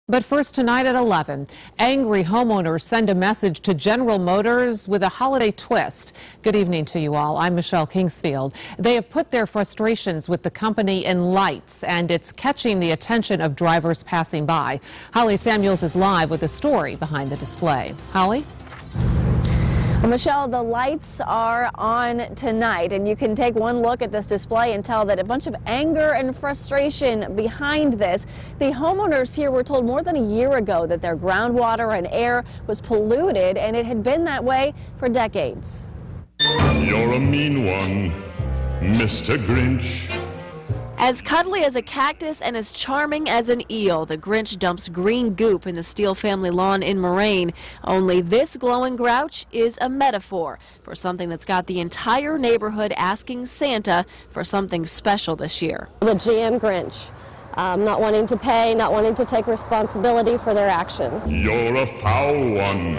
But first, tonight at 11, angry homeowners send a message to General Motors with a holiday twist. Good evening to you all. I'm Michelle Kingsfield. They have put their frustrations with the company in lights, and it's catching the attention of drivers passing by. Holly Samuels is live with the story behind the display. Holly? Well, Michelle, the lights are on tonight, and you can take one look at this display and tell that a bunch of anger and frustration behind this. The homeowners here were told more than a year ago that their groundwater and air was polluted, and it had been that way for decades. You're a mean one, Mr. Grinch. As cuddly as a cactus and as charming as an eel, the Grinch dumps green goop in the Steele family lawn in Moraine. Only this glowing grouch is a metaphor for something that's got the entire neighborhood asking Santa for something special this year. The GM Grinch, not wanting to pay, not wanting to take responsibility for their actions. You're a foul one,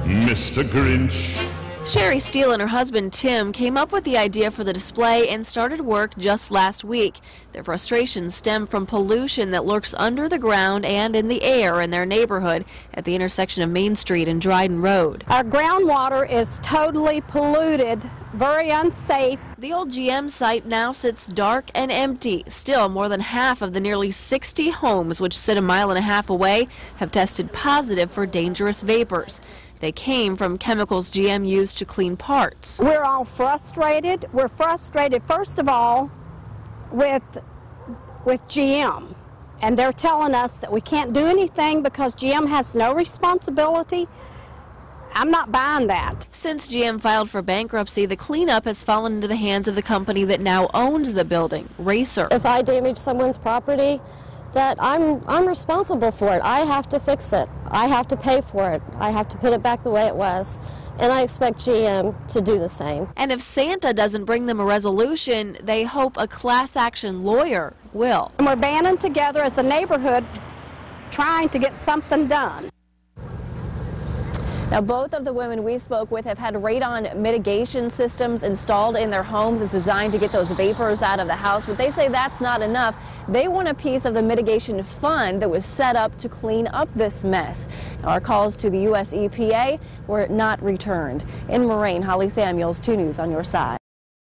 Mr. Grinch. Sherry Steele and her husband Tim came up with the idea for the display and started work just last week. Their frustrations stem from pollution that lurks under the ground and in the air in their neighborhood at the intersection of Main Street and Dryden Road. Our groundwater is totally polluted, very unsafe. The old GM site now sits dark and empty. Still, more than half of the nearly 60 homes which sit a mile and a half away have tested positive for dangerous vapors. They came from chemicals GM used to clean parts. We're all frustrated. We're frustrated, first of all, with GM. And they're telling us that we can't do anything because GM has no responsibility. I'm not buying that. Since GM filed for bankruptcy, the cleanup has fallen into the hands of the company that now owns the building, Racer. If I damage someone's property, that I'm responsible for it. I have to fix it. I have to pay for it. I have to put it back the way it was. And I expect GM to do the same. And if Santa doesn't bring them a resolution, they hope a class action lawyer will. And we're banding together as a neighborhood trying to get something done. Now, both of the women we spoke with have had radon mitigation systems installed in their homes. It's designed to get those vapors out of the house, but they say that's not enough. They want a piece of the mitigation fund that was set up to clean up this mess. Now, our calls to the U.S. EPA were not returned. In Moraine, Holly Samuels, 2 News on your side.